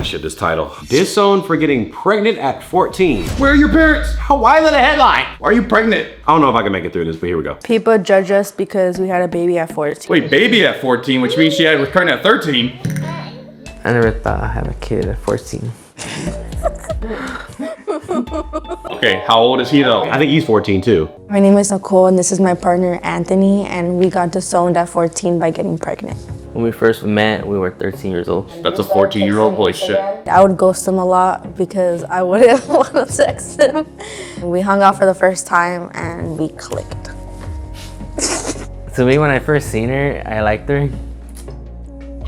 holy shit, this title. Disowned for getting pregnant at 14. Where are your parents? Why is it a headline? Why are you pregnant? I don't know if I can make it through this, but here we go. People judge us because we had a baby at 14. Wait, baby at 14, which means she was pregnant at 13. I never thought I'd have a kid at 14. Okay, how old is he though? I think he's 14 too. My name is Nicole and this is my partner Anthony, and we got disowned at 14 by getting pregnant. When we first met, we were 13 years old. That's a 14-year-old? Holy shit. I would ghost him a lot because I wouldn't want to text him. We hung out for the first time and we clicked. To me, when I first seen her, I liked her.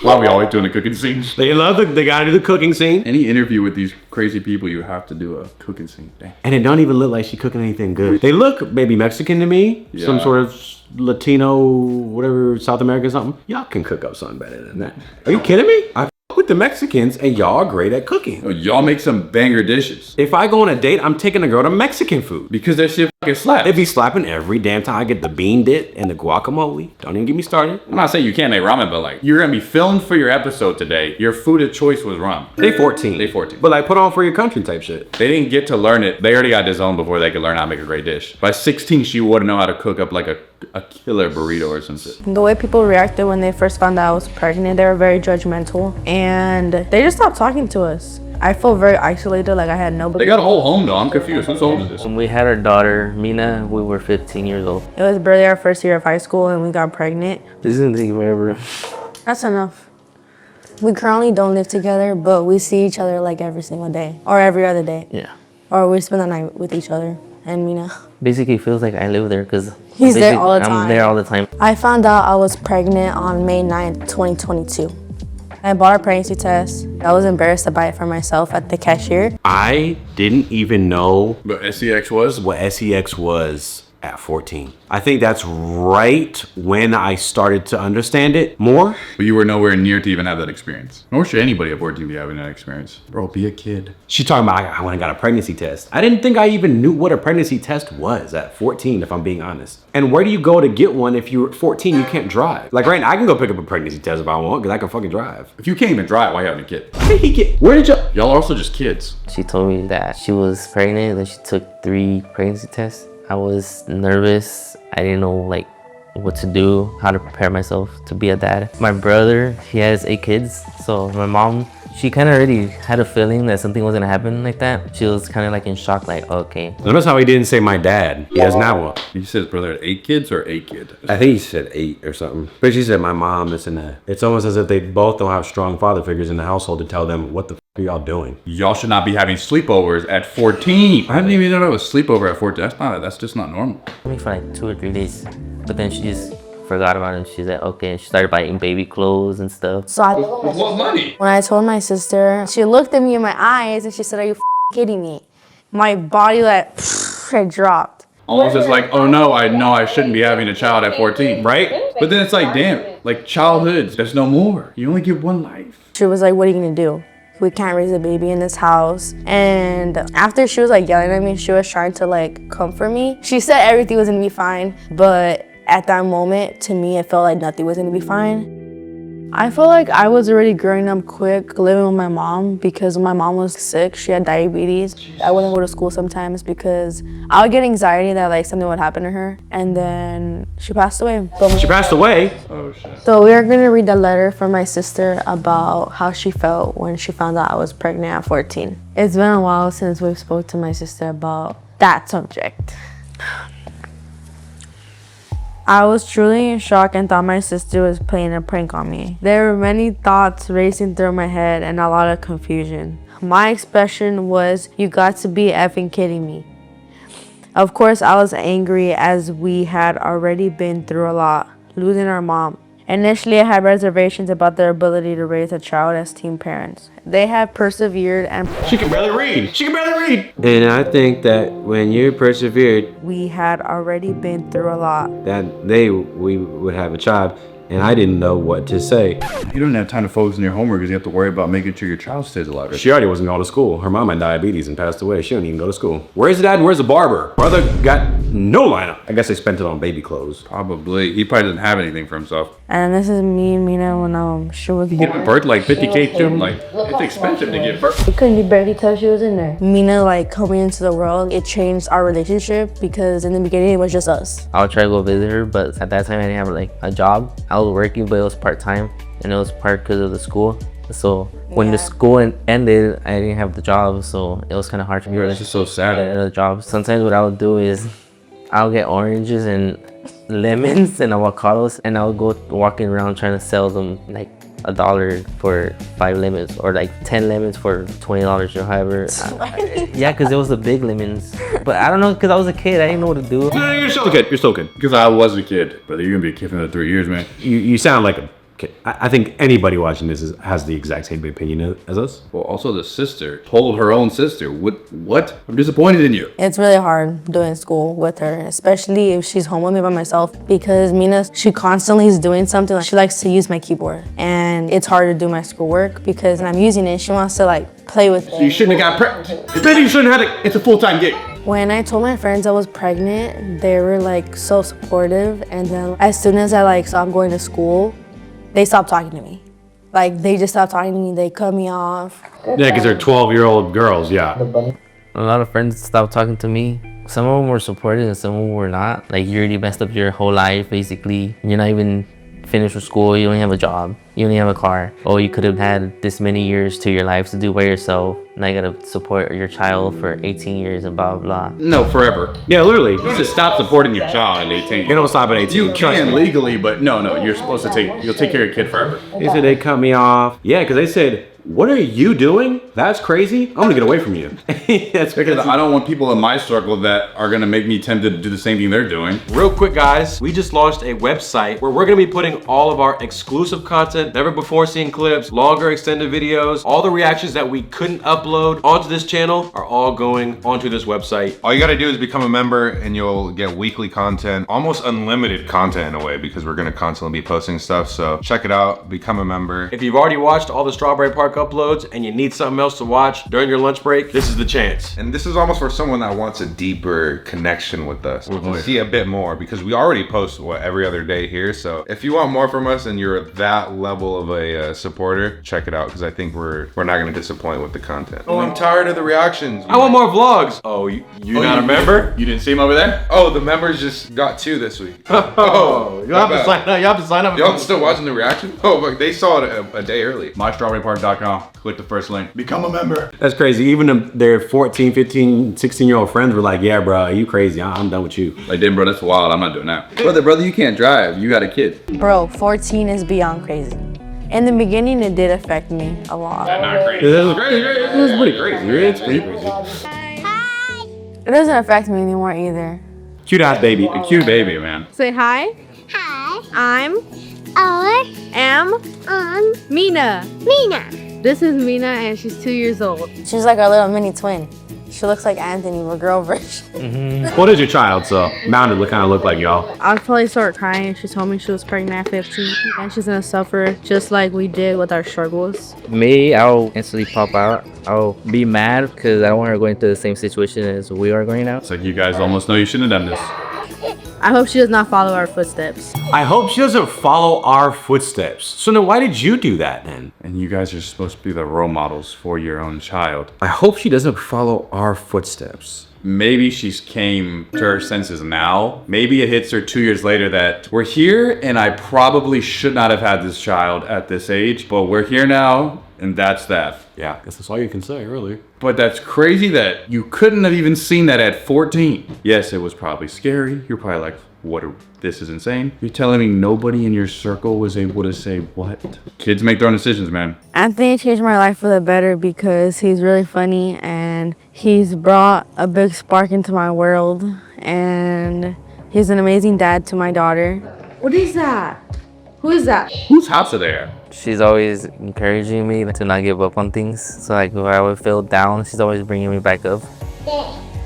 Why are we always doing the cooking scenes? They love they gotta do the cooking scene. Any interview with these crazy people, you have to do a cooking scene. Dang. And it don't even look like she cooking anything good. They look maybe Mexican to me. Yeah. Some sort of Latino, whatever, South America or something. Y'all can cook up something better than that. Are you kidding me? I f with the Mexicans and y'all are great at cooking. Oh, y'all make some banger dishes. If I go on a date, I'm taking a girl to Mexican food. Because that shit fucking slaps. They be slapping every damn time I get the bean dip and the guacamole. Don't even get me started. I'm not saying you can't make ramen, but like, you're gonna be filmed for your episode today. Your food of choice was ramen. They 14. They 14. But like, put on for your country type shit. They didn't get to learn it. They already got disowned before they could learn how to make a great dish. By 16, she wouldn't know how to cook up like a killer burrito or some shit. The way people reacted when they first found out I was pregnant, they were very judgmental and they just stopped talking to us. I felt very isolated, like I had nobody. They got a whole home though. I'm confused. Whose home is this? When we had our daughter, Mina, we were 15 years old. It was barely our first year of high school and we got pregnant. This isn't taking forever. That's enough. We currently don't live together, but we see each other like every single day or every other day. Yeah. Or we spend the night with each other and Mina. Basically, it feels like I live there because He's there all the time. I'm there all the time. I found out I was pregnant on May 9th, 2022. I bought a pregnancy test. I was embarrassed to buy it for myself at the cashier. I didn't even know But SEX was? what SEX was at 14. I think that's right when I started to understand it more. But you were nowhere near to even have that experience. Nor should anybody at 14 be having that experience. Bro, be a kid. She's talking about I went and got a pregnancy test. I didn't think I even knew what a pregnancy test was at 14, if I'm being honest. And where do you go to get one if you're 14, you can't drive? Like right now, I can go pick up a pregnancy test if I want, because I can fucking drive. If you can't even drive, why you having a kid? Where did y'all? Y'all are also just kids. She told me that she was pregnant, then she took 3 pregnancy tests. I was nervous. I didn't know like what to do, how to prepare myself to be a dad. My brother, he has 8 kids. So my mom, she kind of already had a feeling that something was gonna happen like that. She was kind of like in shock, like, okay. Notice how he didn't say my dad. He has now one. You said his brother had 8 kids or 8 kids? I think he said 8 or something. But she said my mom, this and that. It's almost as if they both don't have strong father figures in the household to tell them what the f are y'all doing. Y'all should not be having sleepovers at 14. I didn't even know that was sleepover at 14. That's just not normal. Me for like 2 or 3 days, but then she just forgot about it. She's like, okay, and she started buying baby clothes and stuff. So I, What money? when I told my sister, she looked at me in my eyes and she said, "Are you kidding me?" My body like had dropped. Almost just like, oh no, I know I shouldn't be having a child at 14, right? But then it's like, damn, like childhoods, there's no more. You only get one life. She was like, "What are you gonna do? We can't raise a baby in this house." And after she was like yelling at me, she was trying to like comfort me. She said everything was gonna be fine, but at that moment, to me, it felt like nothing was gonna be fine. I feel like I was already growing up quick living with my mom because when my mom was sick, she had diabetes. I wouldn't go to school sometimes because I would get anxiety that like something would happen to her. And then she passed away. She passed away? Oh shit. So we are gonna read the letter from my sister about how she felt when she found out I was pregnant at 14. It's been a while since we've spoke to my sister about that subject. I was truly in shock and thought my sister was playing a prank on me. There were many thoughts racing through my head and a lot of confusion. My expression was, "You got to be effing kidding me." Of course, I was angry as we had already been through a lot, losing our mom. Initially, I had reservations about their ability to raise a child as teen parents. They have persevered and She can barely read. She can barely read. And I think that when you persevered, we had already been through a lot. that we would have a child. and I didn't know what to say. You don't have time to focus on your homework because you have to worry about making sure your child stays alive. She already wasn't going to school. Her mom had diabetes and passed away. She don't even go to school. Where's the dad and where's the barber? Brother got no lineup. I guess they spent it on baby clothes. Probably. He probably doesn't have anything for himself. And this is me and Mina when she was You get a birth like 50K too? Like, it's expensive to get birth. We couldn't barely tell she was in there. Mina, like, coming into the world, it changed our relationship because in the beginning it was just us. I would try to go visit her, but at that time I didn't have like a job. I was working, but it was part-time, and it was part because of the school. So when the school ended, I didn't have the job, so it was kind of hard for me. It's just so sad. The job. Sometimes what I would do is I'll get oranges and lemons and avocados, and I'll go walking around trying to sell them like $1 for 5 lemons, or like 10 lemons for $20 or however. Yeah, because it was the big lemons. But I don't know, because I was a kid, I didn't know what to do. No, you're still a kid. You're still a kid. Because I was a kid. Brother, you're going to be a kid for another 3 years, man. You sound like a kid. I think anybody watching this has the exact same opinion as us. Well, also the sister told her own sister. What? I'm disappointed in you. It's really hard doing school with her, especially if she's home with me by myself, because Mina, she constantly is doing something. Like, she likes to use my keyboard, and it's hard to do my schoolwork because I'm using it. She wants to like play with it. You shouldn't have got pregnant. Maybe you shouldn't have had it. It's a full-time gig. When I told my friends I was pregnant, they were like so supportive, and then as soon as I like stopped going to school, they stopped talking to me. Like, they just stopped talking to me. They cut me off. Yeah, because they're 12-year-old girls, yeah. A lot of friends stopped talking to me. Some of them were supportive and some of them were not. Like, you already messed up your whole life, basically. You're not even finished with school. You don't have a job. You don't have a car. Oh, you could have had this many years to your life to do by yourself. Now you gotta support your child for 18 years and blah, blah, blah. No, forever. Yeah, literally. You just stop supporting your child at 18. You don't stop at 18. You can legally, but no, you're supposed to you'll take care of your kid forever. They said they cut me off. Yeah, because they said, what are you doing? That's crazy. I'm gonna get away from you. That's Because I don't want people in my circle that are gonna make me tempted to do the same thing they're doing. Real quick, guys, we just launched a website where we're gonna be putting all of our exclusive content, never before seen clips, longer extended videos, all the reactions that we couldn't upload onto this channel are all going onto this website. All you gotta do is become a member and you'll get weekly content, almost unlimited content in a way, because we're gonna constantly be posting stuff. So check it out, become a member. If you've already watched all the Strawberry Park uploads and you need something else to watch during your lunch break, this is the chance. And this is almost for someone that wants a deeper connection with us. We'll see a bit more because we already post every other day here. So if you want more from us and you're that level of a supporter, check it out because I think we're not gonna disappoint with the content. Oh, I'm tired of the reactions. I want more vlogs. Oh, you not a member? You didn't see him over there? Oh, the members just got 2 this week. Oh, you have to sign up. You have to sign up. Y'all still watching the reaction? Oh, but they saw it a day early. MyStrawberryPark.com. Click the first link. Become a member. That's crazy. Even their 14, 15, 16-year-old friends were like, yeah, bro, you crazy. I'm done with you. Like, damn, bro, that's wild. I'm not doing that. Brother, you can't drive. You got a kid. Bro, 14 is beyond crazy. In the beginning, it did affect me a lot. Not crazy. It was pretty crazy. It's pretty crazy. It doesn't affect me anymore either. Cute ass baby. A cute baby, man. Say hi. Hi. I'm I'm Mina. Mina. This is Mina and she's 2 years old. She's like our little mini twin. She looks like Anthony, but girl version. What is your child? So mounted kind of look like y'all. I'll probably start crying if she told me she was pregnant at 15 and she's gonna suffer just like we did with our struggles. Me, I'll instantly pop out. I'll be mad because I don't want her going through the same situation as we are going out. It's like you guys almost know you shouldn't have done this. I hope she does not follow our footsteps. I hope she doesn't follow our footsteps. So then why did you do that then? And you guys are supposed to be the role models for your own child. I hope she doesn't follow our footsteps. Maybe she's came to her senses now. Maybe it hits her 2 years later that we're here and I probably should not have had this child at this age, but we're here now and that's that. Yeah, I guess that's all you can say, really. But that's crazy that you couldn't have even seen that at 14. Yes, it was probably scary. You're probably like, this is insane. You're telling me nobody in your circle was able to say what? Kids make their own decisions, man. Anthony changed my life for the better because he's really funny and he's brought a big spark into my world and he's an amazing dad to my daughter. What is that? Who is that? Whose house are they at? She's always encouraging me to not give up on things. So like if I would feel down, she's always bringing me back up.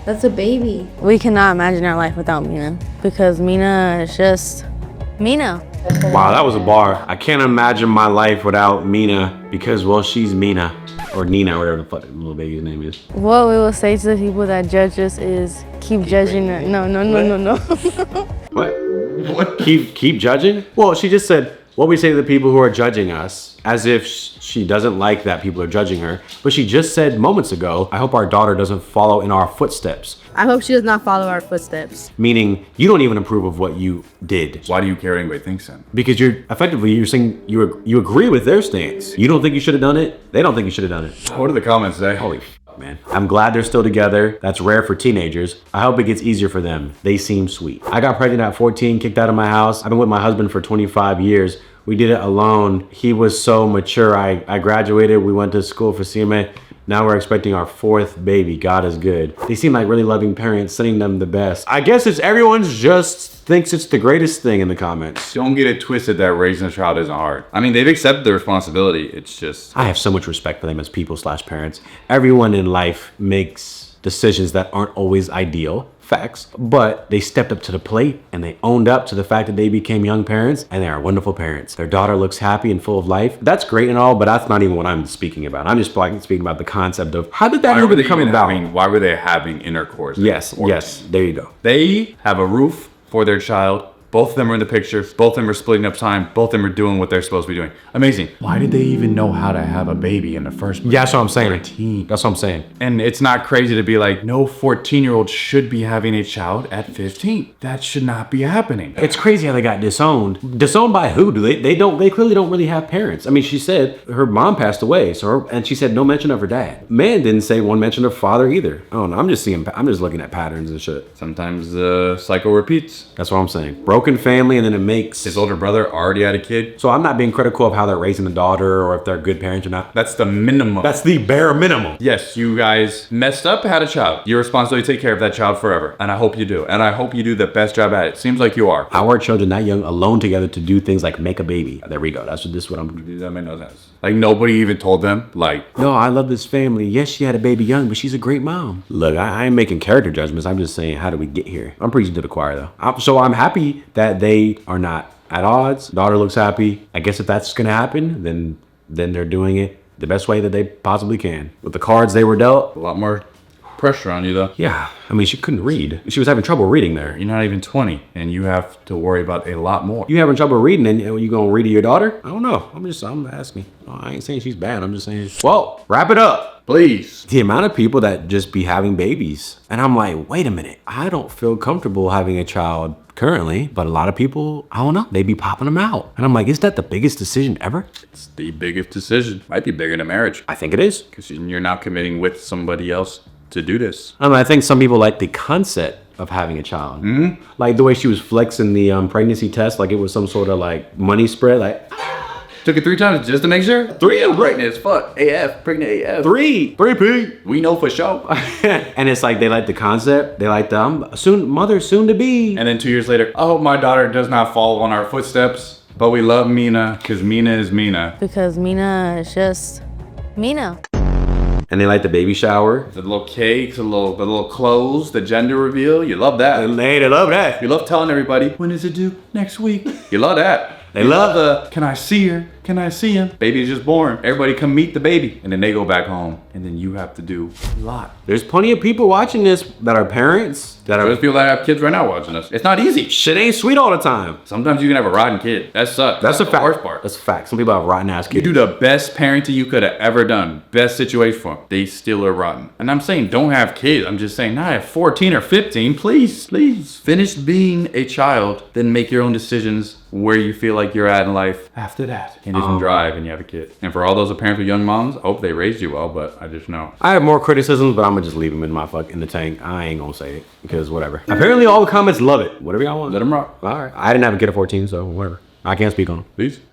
That's a baby. We cannot imagine our life without Mina because Mina is just Mina. Wow, that was a bar. I can't imagine my life without Mina because, well, she's Mina. Or Nina, or whatever the fuck the little baby's name is. What we will say to the people that judge us is keep judging. No. What? Keep judging? Well, she just said, what we say to the people who are judging us, as if she doesn't like that people are judging her. But she just said moments ago, I hope our daughter doesn't follow in our footsteps. I hope she does not follow our footsteps. Meaning, you don't even approve of what you did. Why do you care what anybody thinks then? Because you're saying you agree with their stance. You don't think you should have done it. They don't think you should have done it. What do the comments say? Holy f***, man. I'm glad they're still together. That's rare for teenagers. I hope it gets easier for them. They seem sweet. I got pregnant at 14, kicked out of my house. I've been with my husband for 25 years. We did it alone. He was so mature. I graduated. We went to school for CMA. Now we're expecting our 4th baby. God is good. They seem like really loving parents, sending them the best. I guess it's everyone's just thinks it's the greatest thing in the comments. Don't get it twisted that raising a child isn't hard. I mean, they've accepted the responsibility. It's just... I have so much respect for them as people/parents. Everyone in life makes decisions that aren't always ideal. Facts. But they stepped up to the plate and they owned up to the fact that they became young parents, and they are wonderful parents. Their daughter looks happy and full of life. That's great and all, but that's not even what I'm speaking about. I'm just speaking about the concept of how did that even come about? Why were they having intercourse? Yes, there you go. They have a roof for their child. Both of them are in the picture. Both of them are splitting up time. Both of them are doing what they're supposed to be doing. Amazing. Why did they even know how to have a baby in the first place? Yeah, that's what I'm saying. 14. That's what I'm saying. And it's not crazy to be like, no 14-year-old should be having a child at 15. That should not be happening. It's crazy how they got disowned. Disowned by who? They clearly don't really have parents. I mean, she said her mom passed away, and she said no mention of her dad. Man didn't say one mention of father either. I don't know. I'm just looking at patterns and shit. Sometimes the cycle repeats. That's what I'm saying. Broken family, and then it makes his older brother already had a kid. So I'm not being critical of how they're raising the daughter or if they're good parents or not. That's the minimum. That's the bare minimum. Yes, you guys messed up, had a child. Your responsibility to take care of that child forever. And I hope you do. And I hope you do the best job at it. Seems like you are. Our children that young alone together to do things like make a baby. There we go. This is what I'm doing. That made no sense. Like nobody even told them, like, no, I love this family. Yes, she had a baby young, but she's a great mom. Look, I ain't making character judgments. I'm just saying, how do we get here? I'm preaching to the choir though. So I'm happy that they are not at odds. Daughter looks happy. I guess if that's gonna happen, then they're doing it the best way that they possibly can. With the cards they were dealt. A lot more pressure on you though. Yeah, I mean, she couldn't read. She was having trouble reading there. You're not even 20 and you have to worry about a lot more. You having trouble reading and you gonna read to your daughter? I don't know. I'm asking. I ain't saying she's bad. I'm just saying, well, wrap it up. Please. The amount of people that just be having babies. And I'm like, wait a minute. I don't feel comfortable having a child currently, but a lot of people, I don't know, they be popping them out. And I'm like, is that the biggest decision ever? It's the biggest decision. Might be bigger than marriage. I think it is. Because you're now committing with somebody else to do this. I think some people like the concept of having a child. Mm-hmm. Like the way she was flexing the pregnancy test, like it was some sort of like money spread, like... Took it 3 times just to make sure? 3 I'm pregnant as fuck. AF, pregnant AF. 3P. We know for sure. And it's like they like the concept. They like the mother soon to be. And then 2 years later, I hope my daughter does not follow on our footsteps. But we love Mina because Mina is Mina. Because Mina is just Mina. And they like the baby shower. The little cakes, the little clothes, the gender reveal. You love that. They love that. You love telling everybody, when is it due? Next week. You love that. They love the, can I see her? Can I see him? Baby is just born. Everybody come meet the baby. And then they go back home. And then you have to do a lot. There's plenty of people watching this that are parents. There's people that have kids right now watching this. It's not easy. Shit ain't sweet all the time. Sometimes you can have a rotten kid. That sucks. That's a fact. The worst part. That's a fact. Some people have rotten ass kids. You do the best parenting you could have ever done. Best situation for them. They still are rotten. And I'm saying don't have kids. I'm just saying, at 14 or 15, please. Finish being a child. Then make your own decisions where you feel like you're at in life after that. And you can drive and you have a kid. And for all those parents with young moms, I hope they raised you well, but I just know. I have more criticisms, but I'm gonna just leave them in the tank. I ain't gonna say it because whatever. Apparently all the comments love it. Whatever y'all want. Let them rock. All right. I didn't have a kid at 14, so whatever. I can't speak on them. Peace.